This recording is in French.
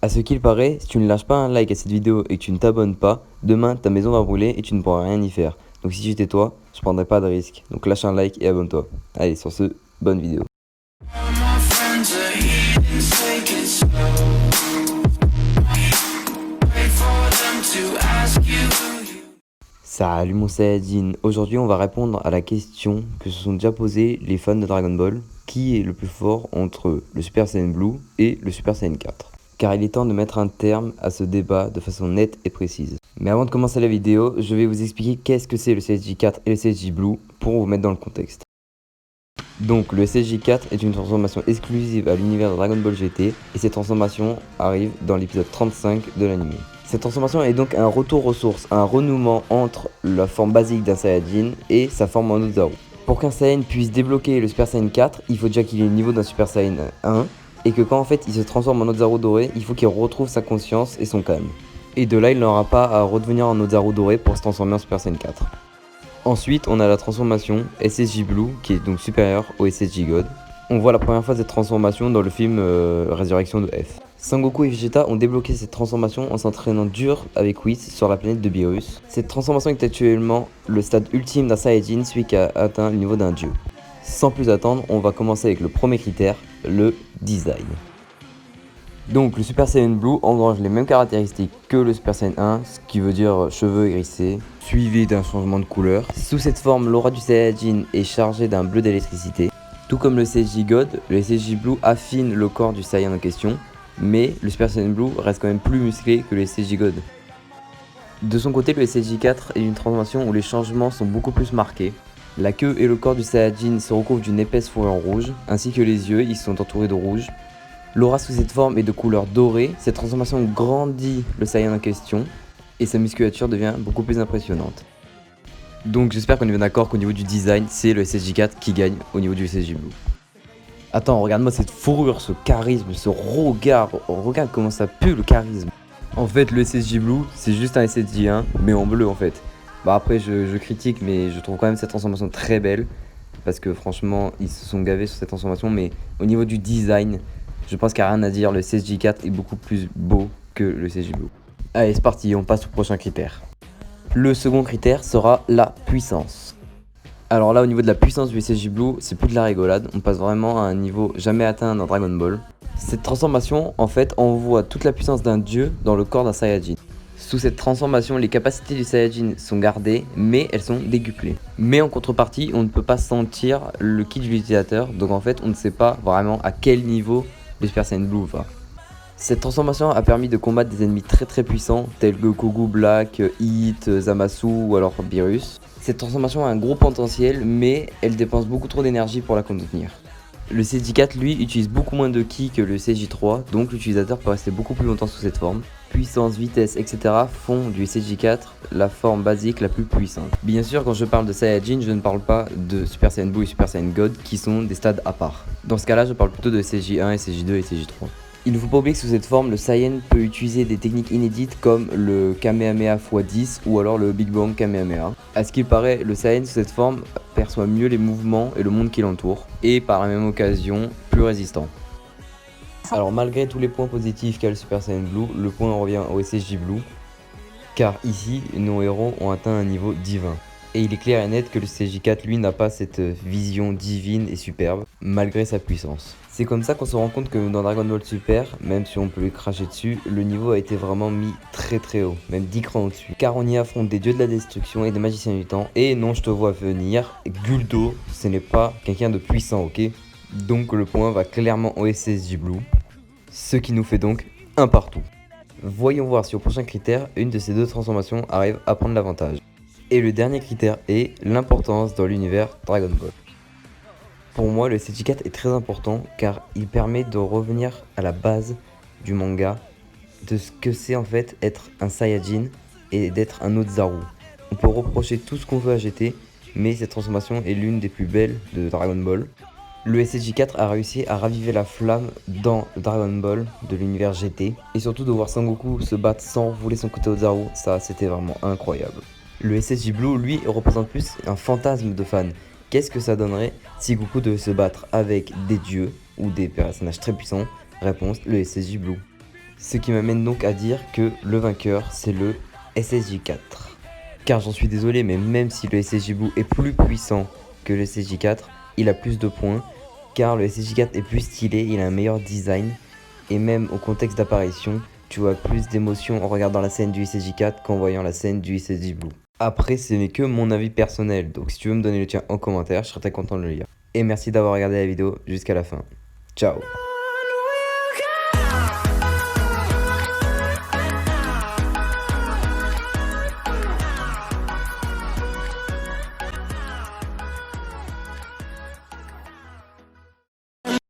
À ce qu'il paraît, si tu ne lâches pas un like à cette vidéo et que tu ne t'abonnes pas, demain ta maison va brûler et tu ne pourras rien y faire. Donc si j'étais toi, je prendrais pas de risque. Donc lâche un like et abonne-toi. Allez, sur ce, bonne vidéo. Salut mon Saiyajin, aujourd'hui on va répondre à la question que se sont déjà posées les fans de Dragon Ball. Qui est le plus fort entre le Super Saiyan Blue et le Super Saiyan 4? Car il est temps de mettre un terme à ce débat de façon nette et précise. Mais avant de commencer la vidéo, je vais vous expliquer qu'est-ce que c'est le SSJ 4 et le SSJ Blue pour vous mettre dans le contexte. Donc le SSJ 4 est une transformation exclusive à l'univers de Dragon Ball GT et cette transformation arrive dans l'épisode 35 de l'anime. Cette transformation est donc un retour aux sources, un renouement entre la forme basique d'un Saiyajin et sa forme en Ozaru. Pour qu'un Saiyan puisse débloquer le Super Saiyan 4, il faut déjà qu'il ait le niveau d'un Super Saiyan 1 et que quand en fait il se transforme en Ozaru doré, il faut qu'il retrouve sa conscience et son calme. Et de là il n'aura pas à redevenir en Ozaru doré pour se transformer en Super Saiyan 4. Ensuite, on a la transformation SSJ Blue qui est donc supérieure au SSJ God. On voit la première fois cette transformation dans le film Résurrection de F. Sangoku et Vegeta ont débloqué cette transformation en s'entraînant dur avec Whis sur la planète de Beerus. Cette transformation est actuellement le stade ultime d'un Saiyajin, celui qui a atteint le niveau d'un dieu. Sans plus attendre, on va commencer avec le premier critère, le design. Donc le Super Saiyan Blue engrange les mêmes caractéristiques que le Super Saiyan 1, ce qui veut dire cheveux hérissés, suivi d'un changement de couleur. Sous cette forme, l'aura du Saiyajin est chargée d'un bleu d'électricité. Tout comme le SSJ God, le SSJ Blue affine le corps du Saiyan en question, mais le Super Saiyan Blue reste quand même plus musclé que le SSJ God. De son côté, le SSJ 4 est une transformation où les changements sont beaucoup plus marqués. La queue et le corps du Saiyajin se recouvrent d'une épaisse fourrure rouge, ainsi que les yeux, ils sont entourés de rouge. L'aura sous cette forme est de couleur dorée, cette transformation grandit le Saiyan en question, et sa musculature devient beaucoup plus impressionnante. Donc j'espère qu'on est bien d'accord qu'au niveau du design, c'est le SSJ 4 qui gagne au niveau du SSJ Blue. Attends, regarde-moi cette fourrure, ce charisme, ce regard, regarde comment ça pue le charisme. En fait, le SSJ Blue, c'est juste un SSJ 1, mais en bleu en fait. Bah après, je critique, mais je trouve quand même cette transformation très belle, parce que franchement, ils se sont gavés sur cette transformation, mais au niveau du design, je pense qu'il n'y a rien à dire, le SSJ 4 est beaucoup plus beau que le SSJ Blue. Allez, c'est parti, on passe au prochain critère. Le second critère sera la puissance. Alors là, au niveau de la puissance du SSJ Blue, c'est plus de la rigolade, on passe vraiment à un niveau jamais atteint dans Dragon Ball. Cette transformation, en fait, envoie toute la puissance d'un dieu dans le corps d'un Saiyajin. Sous cette transformation, les capacités du Saiyajin sont gardées, mais elles sont décuplées. Mais en contrepartie, on ne peut pas sentir le ki de l'utilisateur, donc en fait, on ne sait pas vraiment à quel niveau le Super Saiyan Blue va. Cette transformation a permis de combattre des ennemis très puissants tels que Goku Black, Hit, Zamasu ou alors Beerus. Cette transformation a un gros potentiel mais elle dépense beaucoup trop d'énergie pour la contenir. Le CJ4 lui utilise beaucoup moins de ki que le CJ3 donc l'utilisateur peut rester beaucoup plus longtemps sous cette forme. Puissance, vitesse, etc. font du CJ4 la forme basique la plus puissante. Bien sûr quand je parle de Saiyajin je ne parle pas de Super Saiyan Blue et Super Saiyan God qui sont des stades à part. Dans ce cas là je parle plutôt de CJ1, CJ2 et CJ3. Il ne faut pas oublier que sous cette forme, le Saiyan peut utiliser des techniques inédites comme le Kamehameha x10 ou alors le Big Bang Kamehameha. A ce qu'il paraît, le Saiyan sous cette forme perçoit mieux les mouvements et le monde qui l'entoure, et par la même occasion, plus résistant. Alors malgré tous les points positifs qu'a le Super Saiyan Blue, le point revient au SSJ Blue, car ici, nos héros ont atteint un niveau divin. Et il est clair et net que le CJ4 lui n'a pas cette vision divine et superbe, malgré sa puissance. C'est comme ça qu'on se rend compte que dans Dragon Ball Super, même si on peut lui cracher dessus, le niveau a été vraiment mis très haut, même 10 crans au-dessus. Car on y affronte des dieux de la destruction et des magiciens du temps, et non je te vois venir, Guldo, ce n'est pas quelqu'un de puissant, ok? Donc le point va clairement au SSJ Blue, ce qui nous fait donc un partout. Voyons voir si au prochain critère, une de ces deux transformations arrive à prendre l'avantage. Et le dernier critère est l'importance dans l'univers Dragon Ball. Pour moi, le SSJ4 est très important car il permet de revenir à la base du manga de ce que c'est en fait être un Saiyajin et d'être un Ozaru. On peut reprocher tout ce qu'on veut à GT, mais cette transformation est l'une des plus belles de Dragon Ball. Le SSJ4 a réussi à raviver la flamme dans Dragon Ball de l'univers GT et surtout de voir Sangoku se battre sans voler son côté Ozaru, ça c'était vraiment incroyable. Le SSJ Blue, lui, représente plus un fantasme de fan. Qu'est-ce que ça donnerait si Goku devait se battre avec des dieux ou des personnages très puissants? Réponse, le SSJ Blue. Ce qui m'amène donc à dire que le vainqueur, c'est le SSJ4. Car j'en suis désolé, mais même si le SSJ Blue est plus puissant que le SSJ4, il a plus de points, car le SSJ4 est plus stylé, il a un meilleur design, et même au contexte d'apparition, tu vois plus d'émotion en regardant la scène du SSJ4 qu'en voyant la scène du SSJ Blue. Après, ce n'est que mon avis personnel, donc si tu veux me donner le tien en commentaire, je serais très content de le lire. Et merci d'avoir regardé la vidéo jusqu'à la fin. Ciao!